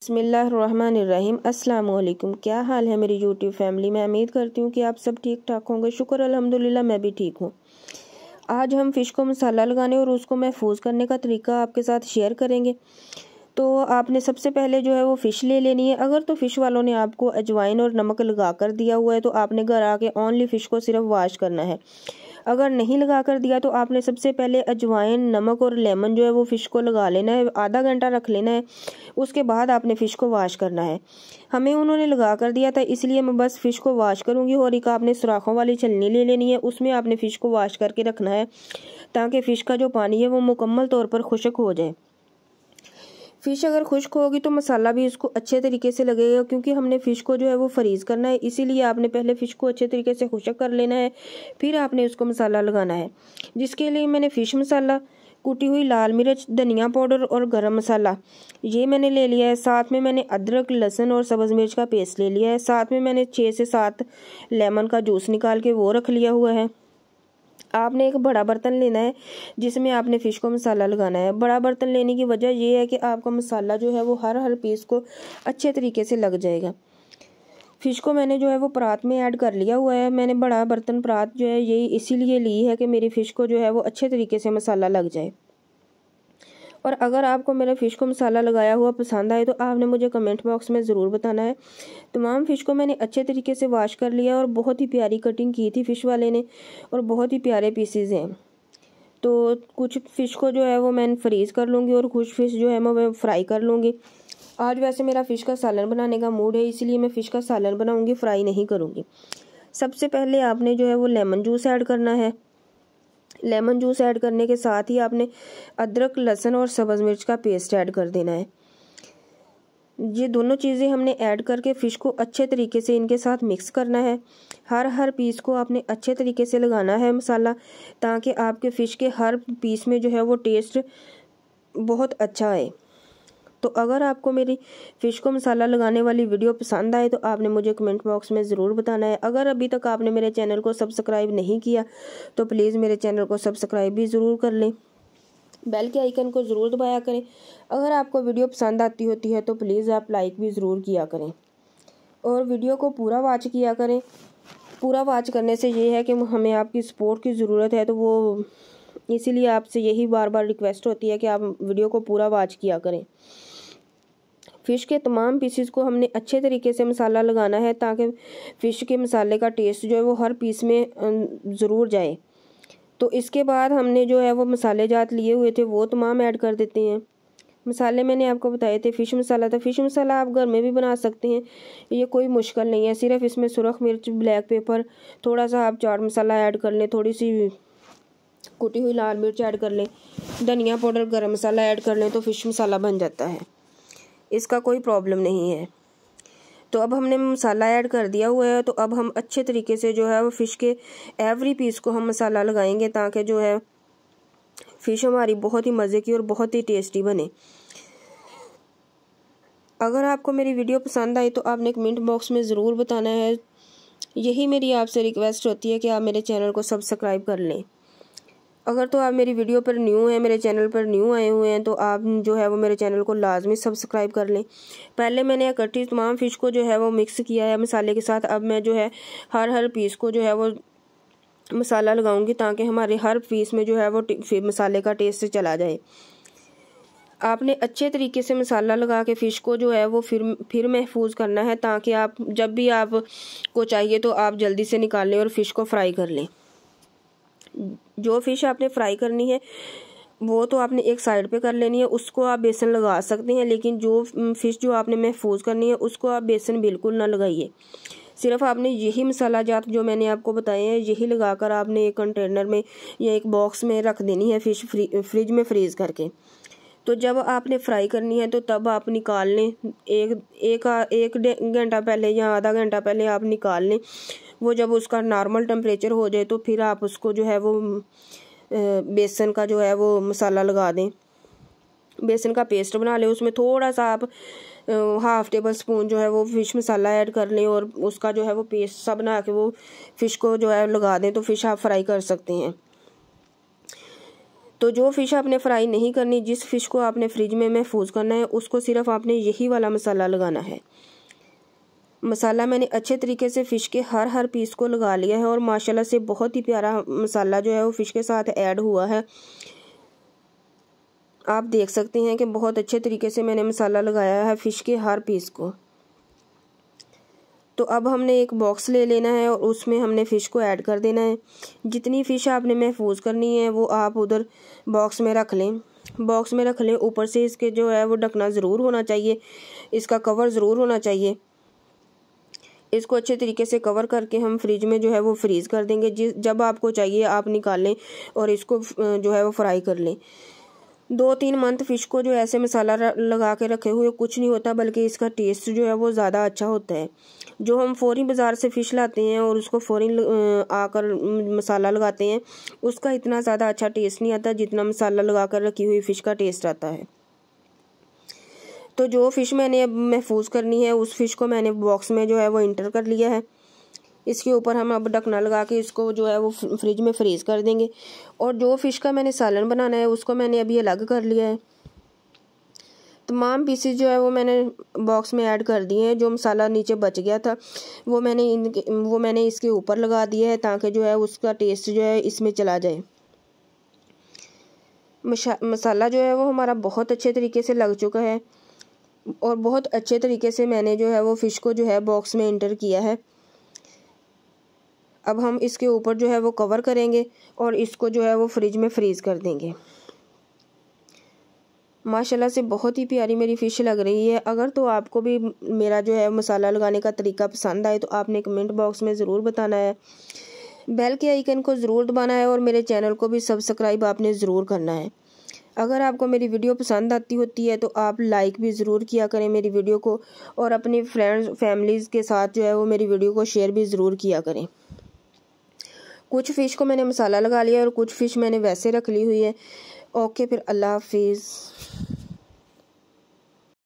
बिस्मिल्लाहिर्रहमानिर्रहीम। अस्सलाम वालेकुम। क्या हाल है मेरी यूट्यूब फैमिली। मैं उम्मीद करती हूँ कि आप सब ठीक ठाक होंगे। शुक्र अल्हम्दुलिल्लाह मैं भी ठीक हूँ। आज हम फ़िश को मसाला लगाने और उसको महफूज करने का तरीका आपके साथ शेयर करेंगे। तो आपने सबसे पहले जो है वो फ़िश ले लेनी है। अगर तो फ़िश वालों ने आपको अजवाइन और नमक लगा कर दिया हुआ है तो आपने घर आके ओनली फ़िश को सिर्फ वॉश करना है। अगर नहीं लगा कर दिया तो आपने सबसे पहले अजवाइन, नमक और लेमन जो है वो फ़िश को लगा लेना है, आधा घंटा रख लेना है। उसके बाद आपने फ़िश को वॉश करना है। हमें उन्होंने लगा कर दिया था इसलिए मैं बस फ़िश को वॉश करूँगी। और एक आपने सुराखों वाली छलनी ले लेनी है, उसमें आपने फ़िश को वॉश करके रखना है ताकि फ़िश का जो पानी है वो मुकम्मल तौर पर खुश्क हो जाए। फ़िश अगर खुश्क होगी तो मसाला भी इसको अच्छे तरीके से लगेगा, क्योंकि हमने फ़िश को जो है वो फ्रीज़ करना है। इसीलिए आपने पहले फ़िश को अच्छे तरीके से खुश्क कर लेना है, फिर आपने उसको मसाला लगाना है। जिसके लिए मैंने फ़िश मसाला, कुटी हुई लाल मिर्च, धनिया पाउडर और गरम मसाला ये मैंने ले लिया है। साथ में मैंने अदरक, लहसुन और सब्ज़ मिर्च का पेस्ट ले लिया है। साथ में मैंने 6 से 7 लेमन का जूस निकाल के वो रख लिया हुआ है। आपने एक बड़ा बर्तन लेना है जिसमें आपने फ़िश को मसाला लगाना है। बड़ा बर्तन लेने की वजह ये है कि आपका मसाला जो है वो हर पीस को अच्छे तरीके से लग जाएगा। फ़िश को मैंने जो है वो परात में ऐड कर लिया हुआ है। मैंने बड़ा बर्तन परात जो है ये इसीलिए ली है कि मेरी फ़िश को जो है वो अच्छे तरीके से मसाला लग जाए। और अगर आपको मेरे फ़िश को मसाला लगाया हुआ पसंद आए तो आपने मुझे कमेंट बॉक्स में ज़रूर बताना है। तमाम फ़िश को मैंने अच्छे तरीके से वॉश कर लिया और बहुत ही प्यारी कटिंग की थी फ़िश वाले ने और बहुत ही प्यारे पीसेज हैं। तो कुछ फ़िश को जो है वो मैं फ्रीज़ कर लूँगी और कुछ फ़िश जो है मैं फ्राई कर लूँगी। आज वैसे मेरा फ़िश का सालन बनाने का मूड है, इसलिए मैं फ़िश का सालन बनाऊँगी, फ्राई नहीं करूँगी। सबसे पहले आपने जो है वो लेमन जूस ऐड करना है। लेमन जूस ऐड करने के साथ ही आपने अदरक, लहसुन और सब्ज़ मिर्च का पेस्ट ऐड कर देना है। ये दोनों चीज़ें हमने ऐड करके फ़िश को अच्छे तरीके से इनके साथ मिक्स करना है। हर पीस को आपने अच्छे तरीके से लगाना है मसाला, ताकि आपके फ़िश के हर पीस में जो है वो टेस्ट बहुत अच्छा आए। तो अगर आपको मेरी फ़िश को मसाला लगाने वाली वीडियो पसंद आए तो आपने मुझे कमेंट बॉक्स में ज़रूर बताना है। अगर अभी तक आपने मेरे चैनल को सब्सक्राइब नहीं किया तो प्लीज़ मेरे चैनल को सब्सक्राइब भी ज़रूर कर लें। बेल के आइकन को ज़रूर दबाया करें। अगर आपको वीडियो पसंद आती होती है तो प्लीज़ आप लाइक भी ज़रूर किया करें और वीडियो को पूरा वॉच किया करें। पूरा वॉच करने से ये है कि हमें आपकी सपोर्ट की ज़रूरत है, तो वो इसीलिए आपसे यही बार बार रिक्वेस्ट होती है कि आप वीडियो को पूरा वॉच किया करें। फ़िश के तमाम पीसेस को हमने अच्छे तरीके से मसाला लगाना है ताकि फ़िश के मसाले का टेस्ट जो है वो हर पीस में ज़रूर जाए। तो इसके बाद हमने जो है वो मसाले जात लिए हुए थे वो तमाम ऐड कर देते हैं। मसाले मैंने आपको बताए थे, फ़िश मसाला था। फ़िश मसाला आप घर में भी बना सकते हैं, ये कोई मुश्किल नहीं है। सिर्फ इसमें सुरख मिर्च, ब्लैक पेपर, थोड़ा सा आप चाट मसाला ऐड कर लें, थोड़ी सी कुटी हुई लाल मिर्च ऐड कर लें, धनिया पाउडर, गरम मसाला ऐड कर लें तो फ़िश मसाला बन जाता है। इसका कोई प्रॉब्लम नहीं है। तो अब हमने मसाला ऐड कर दिया हुआ है, तो अब हम अच्छे तरीके से जो है वो फ़िश के एवरी पीस को हम मसाला लगाएंगे ताकि जो है फ़िश हमारी बहुत ही मज़े की और बहुत ही टेस्टी बने। अगर आपको मेरी वीडियो पसंद आई तो आपने कमेंट बॉक्स में ज़रूर बताना है। यही मेरी आपसे रिक्वेस्ट होती है कि आप मेरे चैनल को सब्सक्राइब कर लें। अगर तो आप मेरी वीडियो पर न्यू हैं, मेरे चैनल पर न्यू आए हुए हैं, तो आप जो है वो मेरे चैनल को लाजमी सब्सक्राइब कर लें। पहले मैंने इकट्ठी तमाम फ़िश को जो है वो मिक्स किया है मसाले के साथ। अब मैं जो है हर पीस को जो है वो मसाला लगाऊंगी ताकि हमारे हर पीस में जो है वो मसाले का टेस्ट चला जाए। आपने अच्छे तरीके से मसाला लगा के फ़िश को जो है वो फिर महफूज करना है, ताकि आप जब भी आपको चाहिए तो आप जल्दी से निकाल लें और फ़िश को फ्राई कर लें। जो फ़िश आपने फ्राई करनी है वो तो आपने एक साइड पे कर लेनी है, उसको आप बेसन लगा सकते हैं, लेकिन जो फ़िश जो आपने महफूज करनी है उसको आप बेसन बिल्कुल ना लगाइए। सिर्फ आपने यही मसाला जात जो मैंने आपको बताए हैं यही लगाकर आपने एक कंटेनर में या एक बॉक्स में रख देनी है फ़िश फ्रिज में फ्रीज़ करके। तो जब आपने फ्राई करनी है तो तब आप निकाल लें, एक घंटा पहले या आधा घंटा पहले आप निकाल लें। वो जब उसका नॉर्मल टेम्परेचर हो जाए तो फिर आप उसको जो है वो बेसन का जो है वो मसाला लगा दें, बेसन का पेस्ट बना लें। उसमें थोड़ा सा आप 1/2 टेबल स्पून जो है वो फ़िश मसाला ऐड कर लें और उसका जो है वो पेस्ट सा बना के वो फ़िश को जो है लगा दें, तो फ़िश आप फ्राई कर सकते हैं। तो जो फ़िश आपने फ्राई नहीं करनी, जिस फ़िश को आपने फ्रिज में महफूज करना है, उसको सिर्फ आपने यही वाला मसाला लगाना है। मसाला मैंने अच्छे तरीके से फ़िश के हर पीस को लगा लिया है और माशाल्लाह से बहुत ही प्यारा मसाला जो है वो फ़िश के साथ ऐड हुआ है। आप देख सकते हैं कि बहुत अच्छे तरीके से मैंने मसाला लगाया है फ़िश के हर पीस को। तो अब हमने एक बॉक्स ले लेना है और उसमें हमने फ़िश को ऐड कर देना है। जितनी फ़िश आपने महफूज करनी है वो आप उधर बॉक्स में रख लें। बॉक्स में रख लें, ऊपर से इसके जो है वो ढकना ज़रूर होना चाहिए, इसका कवर ज़रूर होना चाहिए। इसको अच्छे तरीके से कवर करके हम फ्रिज में जो है वो फ्रीज़ कर देंगे। जब आपको चाहिए आप निकाल लें और इसको जो है वो फ्राई कर लें। 2-3 मंथ फ़िश को जो ऐसे मसाला लगा के रखे हुए कुछ नहीं होता, बल्कि इसका टेस्ट जो है वो ज़्यादा अच्छा होता है। जो हम फ़ौरी बाज़ार से फ़िश लाते हैं और उसको फ़ौरी आकर मसाला लगाते हैं, उसका इतना ज़्यादा अच्छा टेस्ट नहीं आता जितना मसाला लगा कर रखी हुई फ़िश का टेस्ट आता है। तो जो फ़िश मैंने अब महफूज करनी है, उस फ़िश को मैंने बॉक्स में जो है वो इंटर कर लिया है। इसके ऊपर हम अब ढकना लगा के इसको जो है वो फ्रिज में फ्रीज़ कर देंगे। और जो फ़िश का मैंने सालन बनाना है उसको मैंने अभी अलग कर लिया है। तमाम पीसेस जो है वो मैंने बॉक्स में ऐड कर दिए हैं। जो मसाला नीचे बच गया था वो मैंने इसके ऊपर लगा दिया है ताकि जो है उसका टेस्ट जो है इसमें चला जाए। मसाला जो है वो हमारा बहुत अच्छे तरीके से लग चुका है और बहुत अच्छे तरीके से मैंने जो है वो फ़िश को जो है बॉक्स में इंटर किया है। अब हम इसके ऊपर जो है वो कवर करेंगे और इसको जो है वो फ्रिज में फ्रीज़ कर देंगे। माशाल्लाह से बहुत ही प्यारी मेरी फ़िश लग रही है। अगर तो आपको भी मेरा जो है मसाला लगाने का तरीका पसंद आए तो आपने कमेंट बॉक्स में ज़रूर बताना है। बेल के आइकन को ज़रूर दबाना है और मेरे चैनल को भी सब्सक्राइब आपने ज़रूर करना है। अगर आपको मेरी वीडियो पसंद आती होती है तो आप लाइक भी ज़रूर किया करें मेरी वीडियो को, और अपने फ्रेंड्स फैमिलीज़ के साथ जो है वो मेरी वीडियो को शेयर भी ज़रूर किया करें। कुछ फ़िश को मैंने मसाला लगा लिया और कुछ फ़िश मैंने वैसे रख ली हुई है। ओके, फिर अल्लाह हाफिज़।